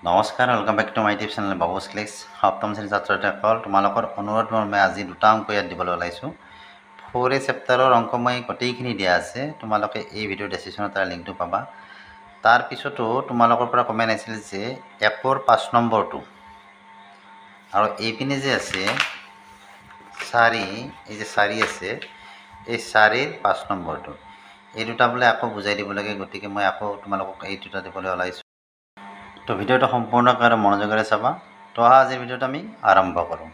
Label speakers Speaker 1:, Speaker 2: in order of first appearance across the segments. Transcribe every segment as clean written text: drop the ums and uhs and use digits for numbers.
Speaker 1: নমস্কাৰ, welcome back to my YouTube channel Babu's clicks. সপ্তম শ্ৰেণীৰ ছাত্ৰসকল, তোমালোকৰ অনুৰোধ মৰ্মে আজি দুটা অংক ইয়াত দিবলৈ ওলাইছোঁ। 4A চেপ্টাৰৰ অংক মই গোটেইখিনি দিয়া আছে, তোমালোকে এই ভিডিঅ' ডেছক্ৰিপশ্যনত তাৰ লিংকটো পাবা। তাৰপিছতো তোমালোকৰ পৰা কমেণ্ট আহিছিল যে 1ৰ 5 নম্বৰটো আৰু এইপিনে যে আছে 4, এই যে 4 আছে, এই 4ৰ 5 নম্বৰটো, এই দুটা বোলে আকৌ বুজাই দিব লাগে। গতিকে মই আকৌ তোমালোকক এই দুটা দিবলৈ ওলাইছোঁ। তো ভিডিওটা সম্পূৰ্ণ কৰি মনোযোগেৰে চাবা। তো আজিৰ ভিডিওটো আমি আৰম্ভ কৰোঁ।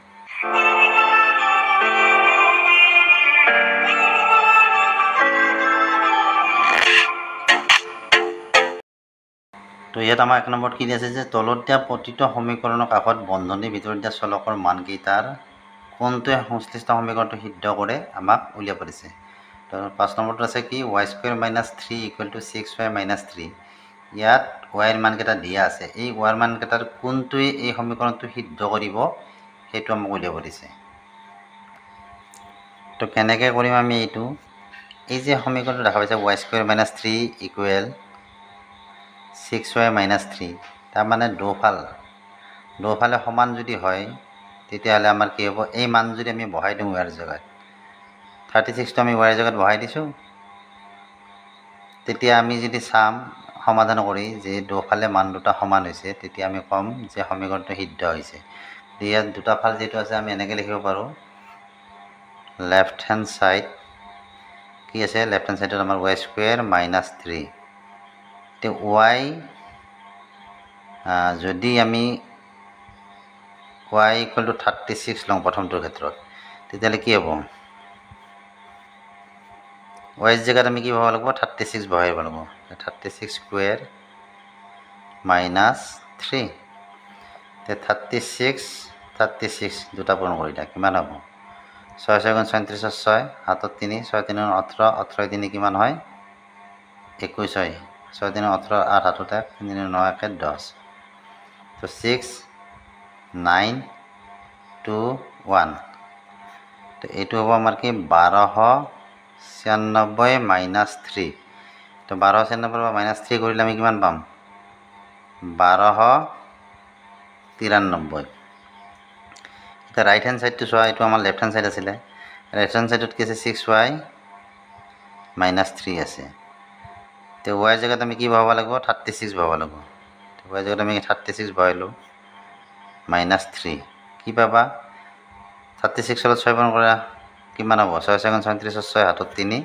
Speaker 1: তো ইয়াত আমাৰ 1 নম্বৰত কি আছে যে তলত দিয়া প্ৰতিটো সমীকৰণৰ কাষত বন্ধনীৰ ভিতৰত দিয়া চলকৰ মানকেইটাৰ কোনটোৱে সংশ্লিষ্ট সমীকৰণটো সিদ্ধ কৰে আমাক উলিয়াব দিছে। তো 5 নম্বৰটো আছে কি y² - 3 = 6y - 3। ইয়াত y-ৰ মানকেইটা দিয়া আছে, এই y-ৰ মানকেইটাৰ কোনটোৱে এই সমীকৰণটো সিদ্ধ কৰিব সেইটো আমাক উলিয়াব দিছে। তো কেনেকৈ কৰিম আমি এইটো? এই যে সমীকৰণটো দেখা পাইছে y² - 3 = 6y - 3, তাৰমানে দুফালে সমান যদি হয় তেতিয়াহ'লে আমাৰ কি হ'ব? এই মান যদি আমি বহাই দিওঁ y-ৰ জেগাত, 36টো আমি y-ৰ জেগাত বহাই দিছোঁ, তেতিয়া আমি যদি চাম সমাধান কৰি যে দুফালে মান দুটা সমান হৈছে, তেতিয়া আমি ক'ম যে সমীকৰণটো সিদ্ধ হৈছে। ইয়াত দুটা ফাল যেটো আছে আমি এনেকৈ লিখিব পাৰোঁ, লেফ্ট হেণ্ড সাইড কি আছে, লেফ্ট হেণ্ড সাইডত আমাৰ y² - 3। তো y যদি আমি y = 36 লওঁ প্ৰথমটোৰ ক্ষেত্ৰত, তেতিয়াহ'লে কি হ'ব? y জেগাত আমি কি বহাব লাগিব? 36 বহাই দিব লাগিব। 36² - 3, 36 দুটা পূৰণ কৰি দিয়া কিমান হ'ব? 6 × 6 = 37, 6 হাতত 3, 6 × 3 = 18, 18 3 কিমান হয়? 21 হয়। 6 × 3 = 18, 8 হাতত 1, 3 × 9 = 10। তো 6 9 2 1। তো এইটো হ'ব আমাৰ কি 1296 - 3। তো 1296 - 3 কৰিলে আমি কিমান পাম? 1293। এতিয়া ৰাইট হেণ্ড সাইডটো চোৱা, এইটো আমাৰ লেফ্ট হেণ্ড সাইড আছিলে। ৰাইট হেণ্ড সাইডত কি আছে? 6y - 3 আছে। তো y জেগাত আমি কি বহাব লাগিব? 36 বহাব লাগিব। তো y জেগাত আমি 36 বহাইলোঁ, -3 কি পাবা? 36 লগত 6 পূৰণ কৰা কিমান হ'ব? 6 × 6 = 37, 6 হাতত 3,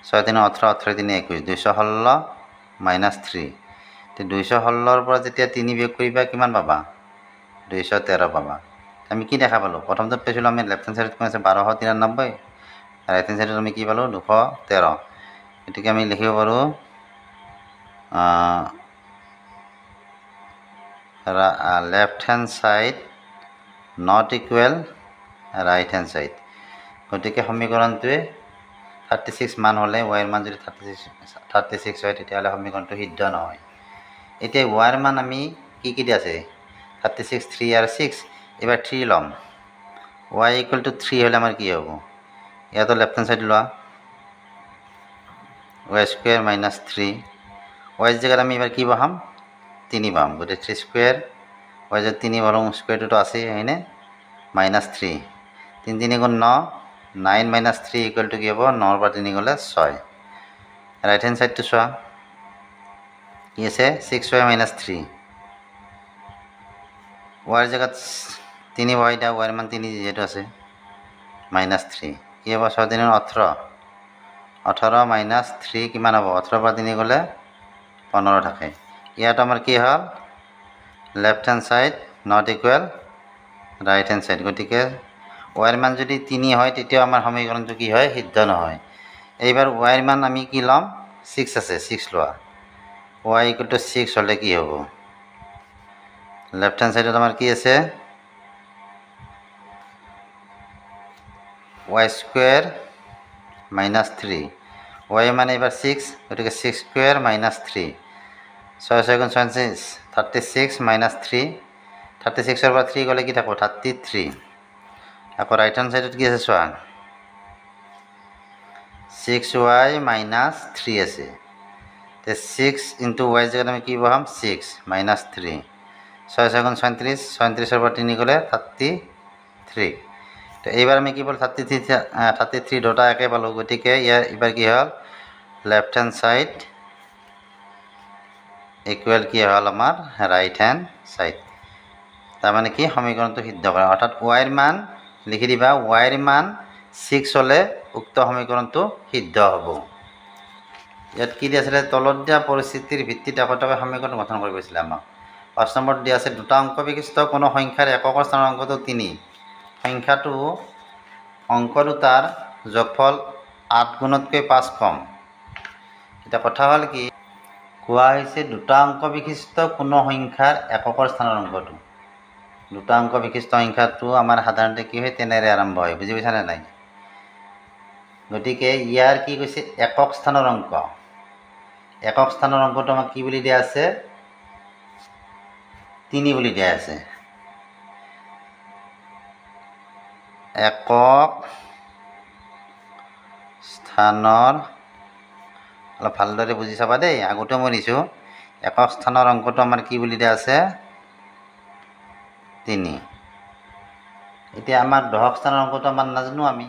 Speaker 1: 6 × 3 = 18, 18 3 = 21, 216 - 3। তো 216ৰ পৰা যেতিয়া 3 বিয়োগ কৰিবা কিমান পাবা? 213 পাবা। আমি কি দেখা পালোঁ? প্ৰথমটোত পাইছিলোঁ আমি লেফ্ট হেণ্ড সাইডত কিমান আছে? 1293, ৰাইট হেণ্ড সাইডত আমি কি পালোঁ? 213। গতিকে আমি লিখিব পাৰোঁ left hand side not equal right hand side. গতিকে সমীকৰণটোৱে 36 মান হ'লে, y-ৰ মান যদি 36 হয়, তেতিয়াহ'লে সমীকৰণটো সিদ্ধ নহয়। এতিয়া y-ৰ মান আমি কি দিয়া আছে? 36, 3 আৰু 6। এবাৰ 3 ল'ম। y = 3 হ'লে আমাৰ কি হ'ব? ইয়াতো লেফ্ট হেণ্ড সাইড লোৱা, y² - 3। y জেগাত আমি এবাৰ কি বহাম? 3 পাম। গতিকে 3² y জেগাত 3 বহাম, স্কুৱেৰটোতো আছেই হয়নে? -3, 3 3 × 9, 9 - 3 = কি হ'ব? 9ৰ পৰা 3 গ'লে 6। ৰাইট হেণ্ড সাইডটো চোৱা, কি আছে? 6y - 3। y জেগাত 3 বহাই দিয়া, y-ৰ মান 3 যিহেতু আছে, -3 কি হ'ব? 6 3 = 18, 18 - 3 কিমান হ'ব? 18ৰ পৰা 3 গ'লে 15 থাকে। ইয়াত আমাৰ কি হ'ল? Left hand side not equal right hand side. গতিকে y-ৰ মান যদি 3 হয়, তেতিয়াও আমাৰ সমীকৰণটো কি হয়? সিদ্ধ নহয়। এইবাৰ y-ৰ মান আমি কি ল'ম? 6 আছে, 6 লোৱা। y = 6 হ'লে কি হ'ব? লেফ্ট হেণ্ড সাইডত আমাৰ কি আছে? y² - 3। y মানে এবাৰ 6, গতিকে 6² - 3, 6 6 × 6 = 36 - 3, 36ৰ পৰা 3 গ'লে কি থাকিব? 33। আকৌ ৰাইট হেণ্ড সাইডত কি আছে চোৱা, 6y - 3 আছে। তে 6 ইনটু y জেগাত আমি কি বহাম 6 মাইনাস 3 6 6 গুণ 37 37 এর পর 3 গলে 33 তো এইবার আমি কি বল 33 ডটা একে পালো গতিকে ইয়ার এবার কি হল লেফট হ্যান্ড সাইড ইকুয়াল কি হল আমার রাইট হ্যান্ড সাইড তার মানে কি সমীকরণটো সিদ্ধ কৰা অর্থাৎ y এর মান লিখি দিবা y এর মান 6 হলে উক্ত সমীকরণটো সিদ্ধ হ'ব ইয়াত কি দিয়া আছে তলত দিয়া পৰিস্থিতিৰ ভিত্তিত একটাকৈ সমীকৰণ গঠন কৰিব কৈছিল আমাক 5 নম্বৰ দিয়া আছে দুটা অংক বিশিষ্ট কোনো সংখ্যাৰ এককৰ স্থানৰ অংকটো 3 সংখ্যাটো অংক দুটাৰ যোগফল 8 গুণতকৈ 5 কম এটা কথা হল কি কোৱা হৈছে দুটা অংক বিশিষ্ট কোনো সংখ্যাৰ এককৰ স্থানৰ অংকটো দুটা অংক বিশিষ্ট সংখ্যাটো আমাৰ সাধাৰণতে কি হয় তেনেৰে আৰম্ভ হয় বুজি পাইছা নে নাই গতিকে ইয়াৰ কি কৈছে একক স্থানৰ অংক একক স্থানৰ অংকটো আমাক কি বুলি দিয়া আছে 3 বুলি দিয়া আছে একক স্থানৰ অলপ ভালদৰে বুজি চাবা দেই আগতে মই দিছো একক স্থানৰ অংকটো আমাৰ কি বুলি দিয়া আছে 3 এতিয়া আমাৰ দহক স্থানৰ অংকটো আমাৰ নাজানো আমি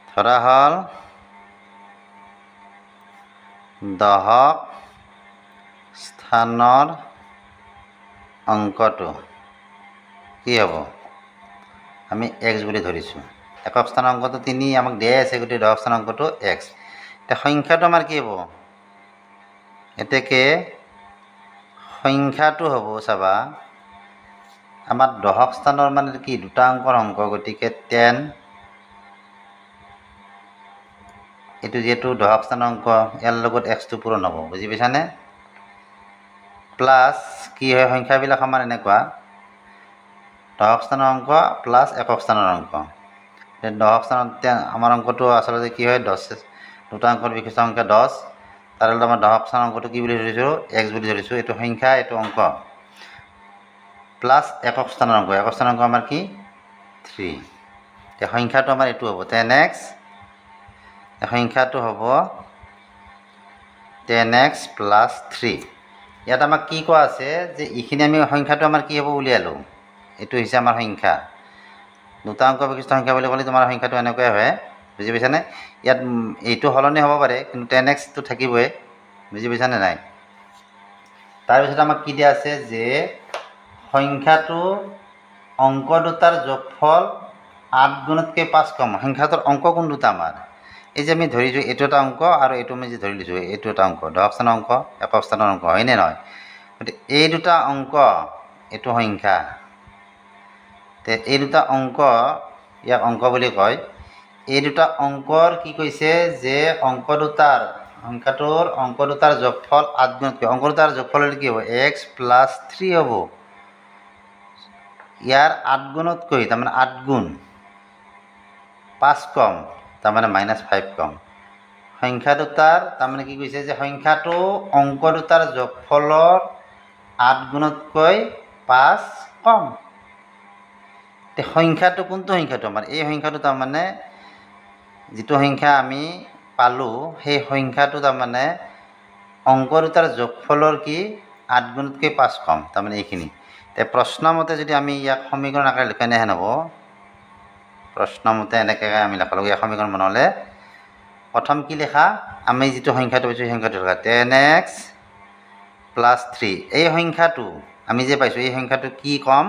Speaker 1: ধৰা হল দহক স্থানৰ অংকটো কি হ'ব আমি x বুলি ধৰিছো একক স্থানৰ অংকটো 3 আমাক দিয়া আছে গতি দহক স্থানৰ অংকটো x তে সংখ্যাটো আমাৰ কি হ'ব এতেকে সংখ্যাটো হ'ব চাবা আমাৰ দহক স্থানৰ মানে কি দুটা অংকৰ অংক গতিকে 10 এটো যেটো দহক স্থানৰ অংক ইয়াৰ লগত x টো পূৰণ হ'ব বুজি পাইছানে প্লাস কি হয় সংখ্যাবিলাক আমাৰ এনেকুৱা দহক স্থানৰ অংক প্লাস একক স্থানৰ অংক দহক স্থানত আমাৰ অংকটো আসলে কি হয় 10 দুটা অংকৰ বিশিষ্ট সংখ্যা 10 তাৰ লগত আমাৰ দহক স্থানৰ অংকটো কি বুলি ধৰিছো x বুলি ধৰিছো এটো সংখ্যা এটো অংক প্লাস একক স্থানৰ অংক আমাৰ কি 3 তে সংখ্যাটো আমাৰ এটো হ'ব 10x সংখ্যাটো হ'ব 10x plus 3 ইয়াত আমাক কি কোৱা আছে যে ইখিনি আমি সংখ্যাটো আমাৰ কি হ'ব উলিয়ালো এটো হৈছে আমাৰ সংখ্যা দুটা অংক বিশিষ্ট সংখ্যা বুলি ক'লে তোমাৰ সংখ্যাটো এনেকৈ হয় বুজি পাইছানে ইয়াত এইটো হলনি হ'ব পাৰে কিন্তু 10x টো থাকিবই বুজি পাইছানে নাই তাৰ পিছত আমাক কি দিয়া আছে যে সংখ্যাটো অংক দুটাৰ যোগফল 8 গুণতকৈ 5 কম সংখ্যাটোৰ অংক কোন দুটা আমাৰ এই যে আমি ধৰিছো এটো এটা অংক আৰু এটো আমি যে ধৰি লিছো এটো এটা অংক দহক স্থানৰ অংক একক স্থানৰ অংক হয় নে নহয় গতি এই দুটা অংক এটো সংখ্যা তে এই দুটা অংক ইয়াক অংক বুলি কয় এই দুটা অংকৰ কি কৈছে যে অংক দুটাৰ সংখ্যাটোৰ অংক দুটাৰ যোগফল 8 গুণতকৈ অংক দুটাৰ যোগফল কি হ'ব x + 3 হ'ব ইয়াৰ 8 গুণতকৈ তাৰ মানে 8 গুণ 5 কম তাৰ মানে -5 কম সংখ্যা দুটাৰ তাৰ মানে কি কৈছে যে সংখ্যাটো অংক দুটাৰ যোগফলৰ 8 গুণতকৈ 5 কম তে সংখ্যাটো কোনটো সংখ্যাটো আমাৰ এই সংখ্যাটো তাৰ মানে যেটো সংখ্যা আমি পালো সেই সংখ্যাটো তাৰ মানে অংক দুটাৰ যোগফলৰ কি 8 গুণতকৈ 5 কম তাৰ মানে এইখিনি তে প্ৰশ্ন মতে যদি আমি ইয়াক সমীকৰণ আকাৰে লিখা নেহেন হ'ব প্ৰশ্ন মতে এনেকৈ আমি লিখলো এই সমীকৰণ বনালে প্ৰথম কি লেখা আমি যেটো সংখ্যাটো পাইছো সংখ্যাটো লেখা 10x + 3 এই সংখ্যাটো আমি যে পাইছো এই সংখ্যাটো কি কম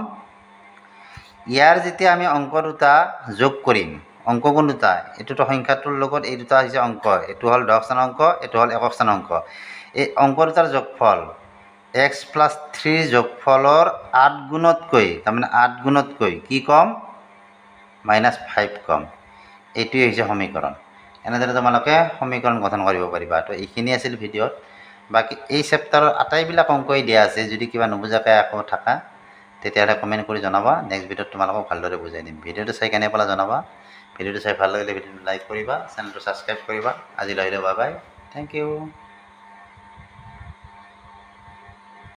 Speaker 1: ইয়াৰ যেতিয়া আমি অংক দুটা যোগ কৰিম অংক কোন দুটা এটোটো সংখ্যাটোৰ লগত এই দুটা হৈছে অংক এটো হল দহক স্থানৰ অংক এটো হল একক স্থানৰ অংক এই অংক দুটাৰ যোগফল x + 3 যোগফলৰ 8 গুণতকৈ তাৰ মানে 8 গুণতকৈ কি কম -5 কম এইটোই হৈছে সমীকৰণ এনেদৰে তোমালোকে সমীকৰণ গঠন কৰিব পাৰিবা তো এইখিনি আছিল ভিডিঅ'ত বাকি এই চেপ্টাৰৰ আটাইবিলাক অংকই দিয়া আছে যদি কিবা নুবুজাকৈ আকৌ থাকা তেতিয়াহ'লে কমেন্ট কৰি জনাবা নেক্সট ভিডিঅ'ত তোমালোকক ভালদৰে বুজাই দিম ভিডিঅ'টো চাই কেনে পালা জনাবা ভিডিঅ'টো চাই ভাল লাগিলে ভিডিঅ'টো লাইক কৰিবা চেনেলটো সাবস্ক্ৰাইব কৰিবা আজিলৈ বাই বাই থ্যাংক ইউ